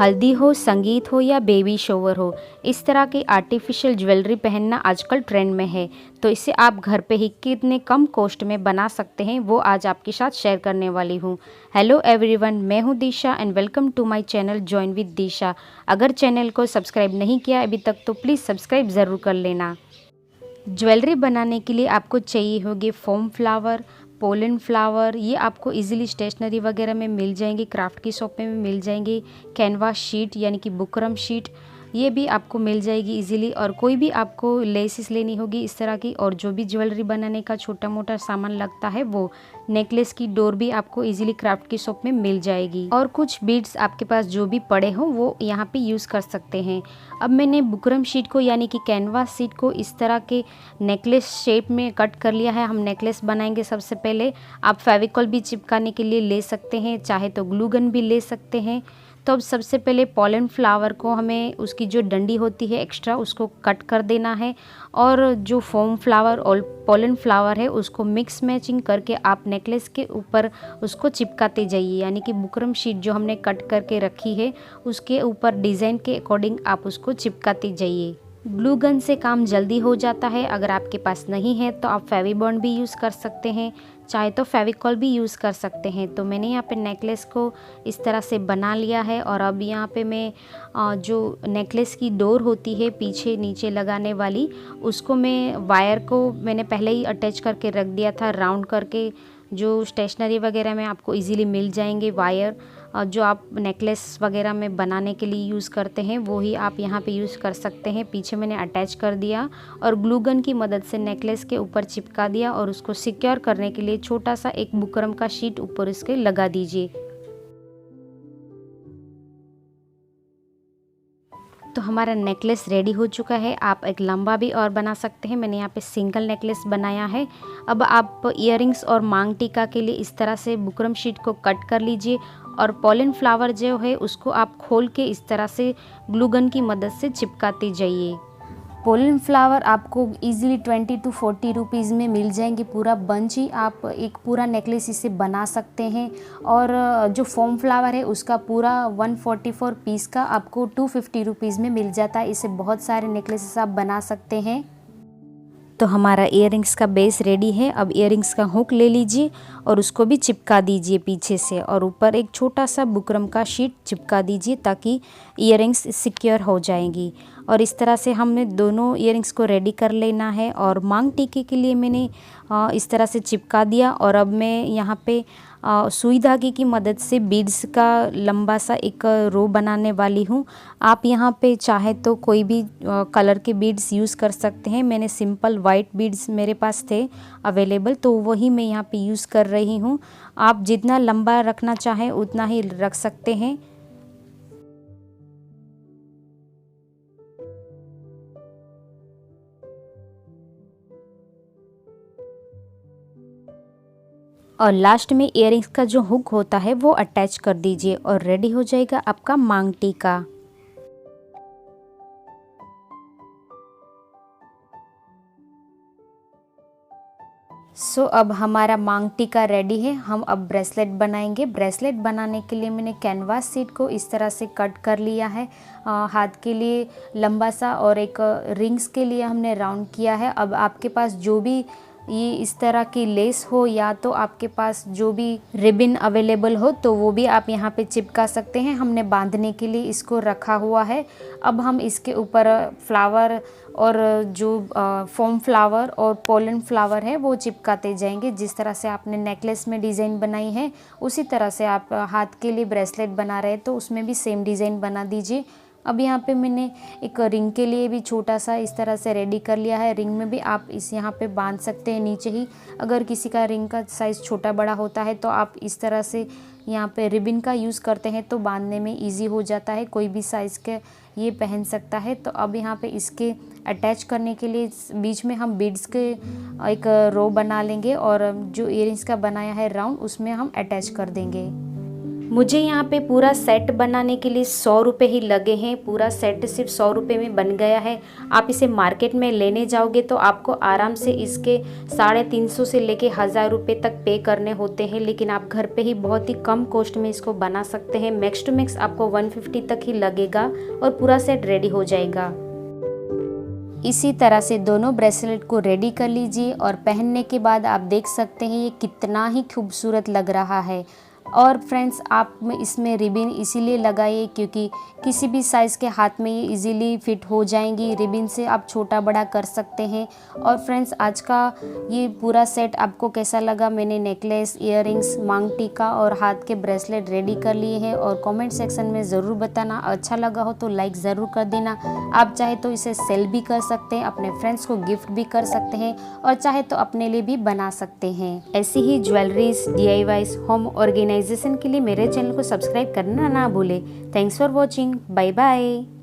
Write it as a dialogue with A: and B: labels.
A: हल्दी हो, संगीत हो या बेबी शॉवर हो, इस तरह की आर्टिफिशियल ज्वेलरी पहनना आजकल ट्रेंड में है। तो इसे आप घर पे ही कितने कम कॉस्ट में बना सकते हैं वो आज आपके साथ शेयर करने वाली हूँ। हेलो एवरीवन, मैं हूँ Disha and welcome to my channel join with Disha. अगर चैनल को सब्सक्राइब नहीं किया अभी तक तो प्लीज़ सब्सक्राइब ज़रूर कर लेना। ज्वेलरी बनाने के लिए आपको चाहिए होगी फोम फ्लावर, पोलन फ्लावर, ये आपको इजीली स्टेशनरी वगैरह में मिल जाएंगी, क्राफ्ट की शॉप में मिल जाएंगी। कैनवास शीट यानी कि बुकरम शीट, ये भी आपको मिल जाएगी इजीली। और कोई भी आपको लेसिस लेनी होगी इस तरह की, और जो भी ज्वेलरी बनाने का छोटा मोटा सामान लगता है वो, नेकलेस की डोर भी आपको इजीली क्राफ्ट की शॉप में मिल जाएगी। और कुछ बीड्स आपके पास जो भी पड़े हो वो यहाँ पे यूज़ कर सकते हैं। अब मैंने बुकरम शीट को यानी कि कैनवास शीट को इस तरह के नेकलेस शेप में कट कर लिया है। हम नेकलेस बनाएंगे सबसे पहले। आप फेविकॉल भी चिपकाने के लिए ले सकते हैं, चाहे तो ग्लू गन भी ले सकते हैं। तो अब सबसे पहले पोलन फ्लावर को हमें उसकी जो डंडी होती है एक्स्ट्रा उसको कट कर देना है, और जो फोम फ्लावर और पोलन फ्लावर है उसको मिक्स मैचिंग करके आप नेकलेस के ऊपर उसको चिपकाते जाइए। यानी कि बुकरम शीट जो हमने कट करके रखी है उसके ऊपर डिज़ाइन के अकॉर्डिंग आप उसको चिपकाते जाइए। ग्लू गन से काम जल्दी हो जाता है। अगर आपके पास नहीं है तो आप फेविबॉन्ड भी यूज़ कर सकते हैं, चाहे तो फेविकॉल भी यूज़ कर सकते हैं। तो मैंने यहाँ पे नेकलेस को इस तरह से बना लिया है। और अब यहाँ पे मैं जो नेकलेस की डोर होती है पीछे नीचे लगाने वाली, उसको मैं वायर को मैंने पहले ही अटैच करके रख दिया था राउंड करके। जो स्टेशनरी वगैरह में आपको इजीली मिल जाएंगे वायर, जो आप नेकलेस वगैरह में बनाने के लिए यूज़ करते हैं वो ही आप यहाँ पे यूज़ कर सकते हैं। पीछे मैंने अटैच कर दिया और ग्लू गन की मदद से नेकलेस के ऊपर चिपका दिया, और उसको सिक्योर करने के लिए छोटा सा एक बुकरम का शीट ऊपर इसके लगा दीजिए। तो हमारा नेकलेस रेडी हो चुका है। आप एक लंबा भी और बना सकते हैं, मैंने यहाँ पे सिंगल नेकलेस बनाया है। अब आप इयररिंग्स और मांग टीका के लिए इस तरह से बुकरम शीट को कट कर लीजिए, और पोलन फ्लावर जो है उसको आप खोल के इस तरह से ग्लू गन की मदद से चिपकाते जाइए। पोलन फ्लावर आपको इजीली 20 to 40 रुपीज़ में मिल जाएंगे। पूरा बंच ही आप एक पूरा नेकलेस इसे बना सकते हैं। और जो फोम फ्लावर है उसका पूरा 144 पीस का आपको 250 रुपीज़ में मिल जाता है। इसे बहुत सारे नेकलेसेस आप बना सकते हैं। तो हमारा इयररिंग्स का बेस रेडी है। अब इयररिंग्स का हुक ले लीजिए और उसको भी चिपका दीजिए पीछे से, और ऊपर एक छोटा सा बुकरम का शीट चिपका दीजिए ताकि इयररिंग्स सिक्योर हो जाएंगी। और इस तरह से हमने दोनों इयररिंग्स को रेडी कर लेना है। और मांग टीके के लिए मैंने इस तरह से चिपका दिया। और अब मैं यहाँ पे सुई धागे की मदद से बीड्स का लंबा सा एक रो बनाने वाली हूँ। आप यहाँ पे चाहे तो कोई भी कलर के बीड्स यूज़ कर सकते हैं। मैंने सिंपल वाइट बीड्स मेरे पास थे अवेलेबल, तो वही मैं यहाँ पे यूज़ कर रही हूँ। आप जितना लंबा रखना चाहें उतना ही रख सकते हैं। और लास्ट में इयररिंग्स का जो हुक होता है वो अटैच कर दीजिए, और रेडी हो जाएगा आपका मांग टीका। अब हमारा मांग टीका रेडी है। हम अब ब्रेसलेट बनाएंगे। ब्रेसलेट बनाने के लिए मैंने कैनवास शीट को इस तरह से कट कर लिया है, हाथ के लिए लंबा सा, और एक रिंग्स के लिए हमने राउंड किया है। अब आपके पास जो भी ये इस तरह की लेस हो, या तो आपके पास जो भी रिबन अवेलेबल हो तो वो भी आप यहाँ पे चिपका सकते हैं। हमने बांधने के लिए इसको रखा हुआ है। अब हम इसके ऊपर फ्लावर और जो फोम फ्लावर और पोलन फ्लावर है वो चिपकाते जाएंगे। जिस तरह से आपने नेकलेस में डिज़ाइन बनाई है उसी तरह से आप हाथ के लिए ब्रेसलेट बना रहे हैं तो उसमें भी सेम डिज़ाइन बना दीजिए। अब यहाँ पे मैंने एक रिंग के लिए भी छोटा सा इस तरह से रेडी कर लिया है। रिंग में भी आप इस यहाँ पे बांध सकते हैं नीचे ही। अगर किसी का रिंग का साइज़ छोटा बड़ा होता है तो आप इस तरह से यहाँ पे रिबन का यूज़ करते हैं तो बांधने में इजी हो जाता है। कोई भी साइज़ के ये पहन सकता है। तो अब यहाँ पे इसके अटैच करने के लिए बीच में हम बीड्स के एक रो बना लेंगे, और जो इयररिंग्स का बनाया है राउंड उसमें हम अटैच कर देंगे। मुझे यहाँ पे पूरा सेट बनाने के लिए 100 रुपये ही लगे हैं। पूरा सेट सिर्फ 100 रुपये में बन गया है। आप इसे मार्केट में लेने जाओगे तो आपको आराम से इसके 350 से लेके 1000 रुपये तक पे करने होते हैं, लेकिन आप घर पे ही बहुत ही कम कॉस्ट में इसको बना सकते हैं। मैक्स टू मैक्स आपको 150 तक ही लगेगा और पूरा सेट रेडी हो जाएगा। इसी तरह से दोनों ब्रेसलेट को रेडी कर लीजिए और पहनने के बाद आप देख सकते हैं ये कितना ही खूबसूरत लग रहा है। और फ्रेंड्स, आप इसमें रिबन इसीलिए लगाइए क्योंकि किसी भी साइज़ के हाथ में ये इजीली फिट हो जाएंगी। रिबन से आप छोटा बड़ा कर सकते हैं। और फ्रेंड्स, आज का ये पूरा सेट आपको कैसा लगा? मैंने नेकलेस, इयररिंग्स, मांग टीका और हाथ के ब्रेसलेट रेडी कर लिए हैं और कमेंट सेक्शन में ज़रूर बताना। अच्छा लगा हो तो लाइक ज़रूर कर देना। आप चाहे तो इसे सेल भी कर सकते हैं, अपने फ्रेंड्स को गिफ्ट भी कर सकते हैं और चाहे तो अपने लिए भी बना सकते हैं। ऐसी ही ज्वेलरीज, DIYs, होम ऑर्गेनाइजेशन के लिए मेरे चैनल को सब्सक्राइब करना ना भूले। Thanks for watching. Bye bye.